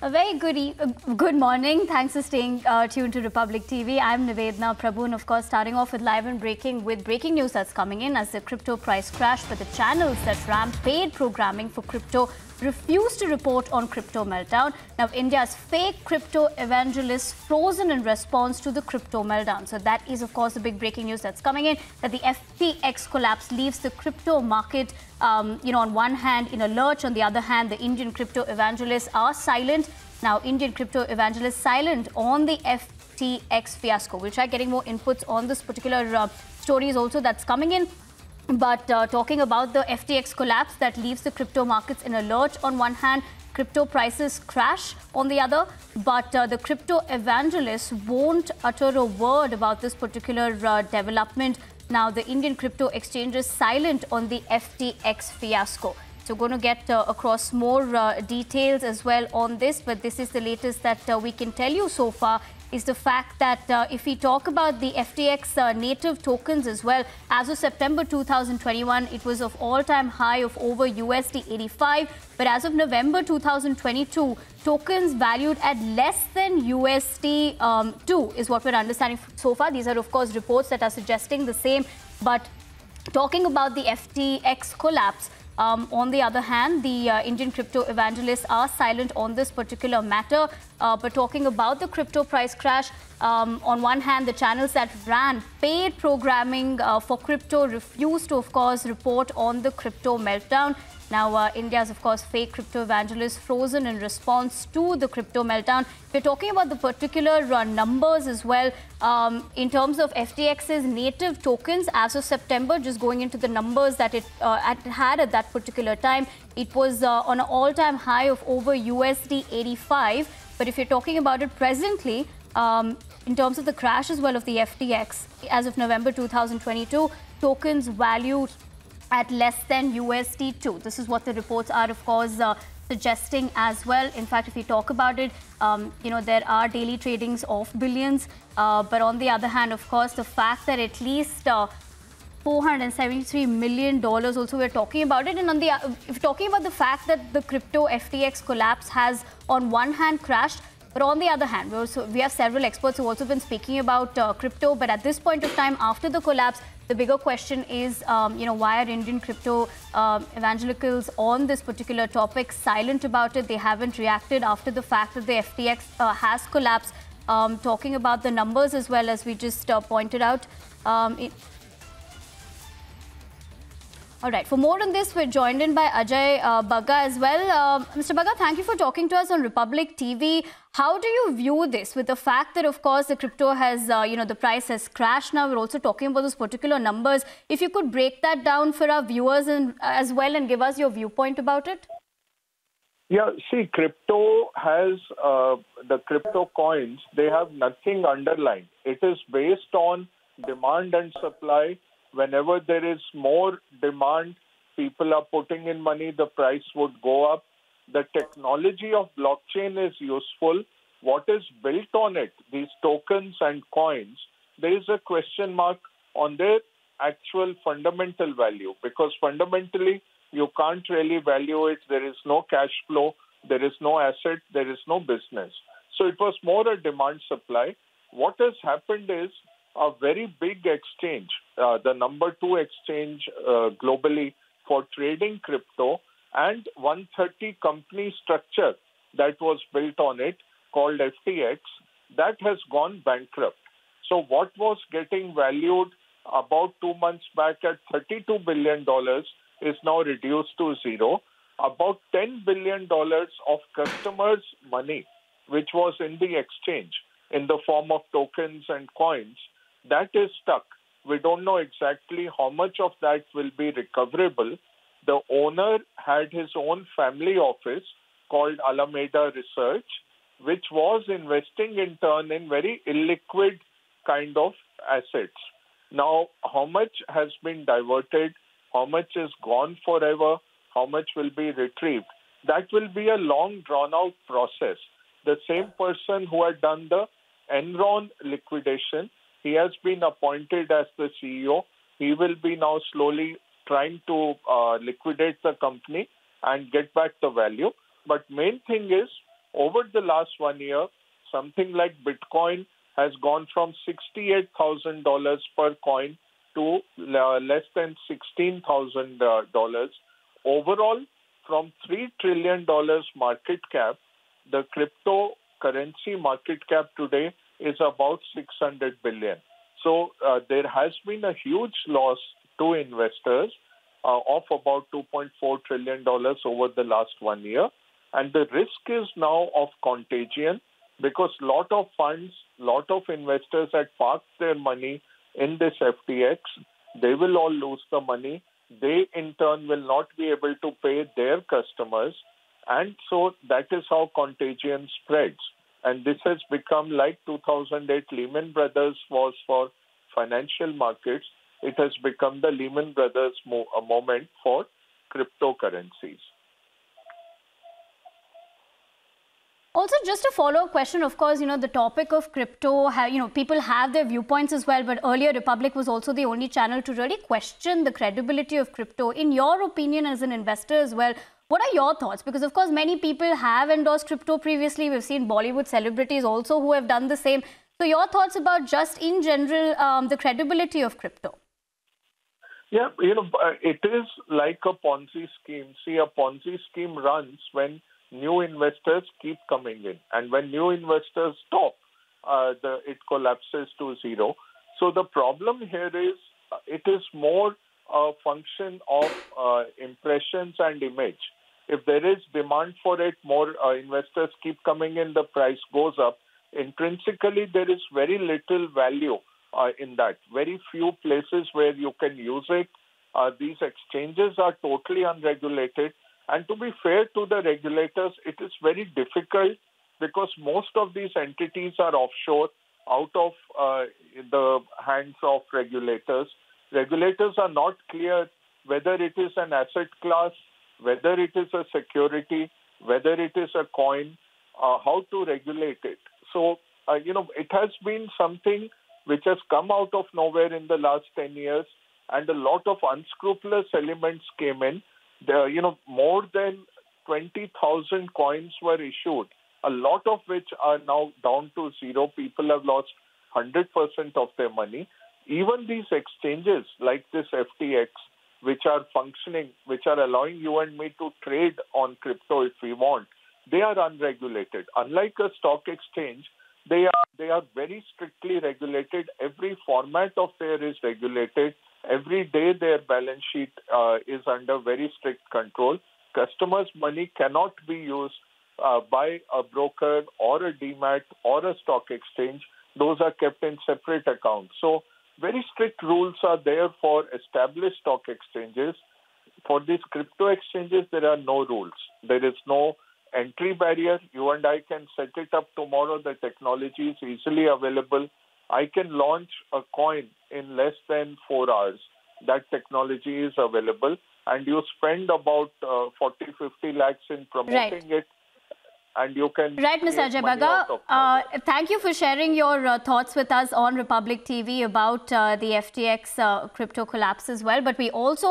A very good morning. Thanks for staying tuned to Republic TV. I'm Nivedna Prabhu, and of course, starting off with live and breaking news that's coming in as the crypto price crash. But the channels that ran paid programming for crypto refused to report on crypto meltdown. Now, India's fake crypto evangelists frozen in response to the crypto meltdown. So that is, of course, the big breaking news that's coming in, that the FTX collapse leaves the crypto market, on one hand in a lurch. On the other hand, the Indian crypto evangelists are silent. Now, Indian crypto evangelists silent on the FTX fiasco. We'll try getting more inputs on this particular stories also that's coming in. But talking about the FTX collapse that leaves the crypto markets in a lurch on one hand, crypto prices crash on the other. But the crypto evangelists won't utter a word about this particular development. Now, the Indian crypto exchange is silent on the FTX fiasco. So we're going to get across more details as well on this. But this is the latest that we can tell you so far, is the fact that if we talk about the FTX native tokens as well, as of September 2021, it was of all-time high of over USD 85. But as of November 2022, tokens valued at less than USD 2 is what we're understanding so far. These are, of course, reports that are suggesting the same. But talking about the FTX collapse, on the other hand, the Indian crypto evangelists are silent on this particular matter. But talking about the crypto price crash, on one hand, the channels that ran paid programming for crypto refused to, of course, report on the crypto meltdown. Now, India's, of course, fake crypto evangelists frozen in response to the crypto meltdown. We're talking about the particular numbers as well. In terms of FTX's native tokens, as of September, just going into the numbers that it had at that particular time, it was on an all-time high of over USD 85. But if you're talking about it presently, in terms of the crash as well of the FTX, as of November 2022, tokens valued at less than USD 2. This is what the reports are, of course, suggesting as well. In fact, if we talk about it, there are daily tradings of billions. But on the other hand, of course, the fact that at least $473 million also we're talking about it. And if you're talking about the fact that the crypto FTX collapse has on one hand crashed, but on the other hand, we have several experts who have also been speaking about crypto. But at this point of time, after the collapse, the bigger question is, why are Indian crypto evangelicals on this particular topic silent about it? They haven't reacted after the fact that the FTX has collapsed. Talking about the numbers as well, as we just pointed out. All right, for more on this, we're joined in by Ajay Bagga as well. Mr. Bagga, thank you for talking to us on Republic TV. How do you view this with the fact that, of course, the crypto has, the price has crashed now? We're also talking about those particular numbers. If you could break that down for our viewers as well and give us your viewpoint about it. Yeah, see, crypto has, the crypto coins, they have nothing underlying. It is based on demand and supply. Whenever there is more demand, people are putting in money, the price would go up. The technology of blockchain is useful. What is built on it, these tokens and coins, there is a question mark on their actual fundamental value, because fundamentally you can't really value it. There is no cash flow, there is no asset, there is no business. So it was more a demand supply. What has happened is a very big exchange, the number 2 exchange globally for trading crypto, and 130 company structure that was built on it called FTX, that has gone bankrupt. So what was getting valued about 2 months back at $32 billion is now reduced to zero. About $10 billion of customers' money, which was in the exchange in the form of tokens and coins, that is stuck. We don't know exactly how much of that will be recoverable. The owner had his own family office called Alameda Research, which was investing in turn in very illiquid kind of assets. Now, how much has been diverted, how much is gone forever, how much will be retrieved, that will be a long drawn-out process. The same person who had done the Enron liquidation, he has been appointed as the CEO. He will be now slowly trying to liquidate the company and get back the value. But main thing is, over the last 1 year, something like Bitcoin has gone from $68,000 per coin to less than $16,000. Overall, from $3 trillion market cap, the cryptocurrency market cap today is about 600 billion. So there has been a huge loss to investors of about $2.4 trillion over the last 1 year. And the risk is now of contagion because lot of funds, lot of investors had parked their money in this FTX. They will all lose the money. They, in turn, will not be able to pay their customers. And so that is how contagion spreads. And this has become like 2008 Lehman Brothers was for financial markets. It has become the Lehman Brothers moment for cryptocurrencies. Also, just a follow-up question, of course, the topic of crypto, people have their viewpoints as well, but earlier Republic was also the only channel to really question the credibility of crypto. In your opinion, as an investor as well, what are your thoughts? Because, of course, many people have endorsed crypto previously. We've seen Bollywood celebrities also who have done the same. So your thoughts about just in general, the credibility of crypto? Yeah, it is like a Ponzi scheme. See, a Ponzi scheme runs when new investors keep coming in. And when new investors stop, it collapses to zero. So the problem here is it is more a function of impressions and image. If there is demand for it, more investors keep coming in, the price goes up. Intrinsically, there is very little value in that. Very few places where you can use it. These exchanges are totally unregulated. And to be fair to the regulators, it is very difficult because most of these entities are offshore, out of the hands of regulators. Regulators are not clear whether it is an asset class, whether it is a security, whether it is a coin, how to regulate it. So, it has been something which has come out of nowhere in the last 10 years, and a lot of unscrupulous elements came in. More than 20,000 coins were issued, a lot of which are now down to zero. People have lost 100% of their money. Even these exchanges like this FTX, which are functioning, which are allowing you and me to trade on crypto if we want, they are unregulated. Unlike a stock exchange, they are very strictly regulated. Every format of there is regulated. Every day their balance sheet is under very strict control. Customers' money cannot be used by a broker or a demat or a stock exchange. Those are kept in separate accounts. So very strict rules are there for established stock exchanges. For these crypto exchanges, there are no rules. There is no entry barrier. You and I can set it up tomorrow. The technology is easily available. I can launch a coin in less than 4 hours. That technology is available. And you spend about 40, 50 lakhs in promoting it. And you can... Right, Mr. Ajay Bagga. Thank you for sharing your thoughts with us on Republic TV about the FTX crypto collapse as well. But we also...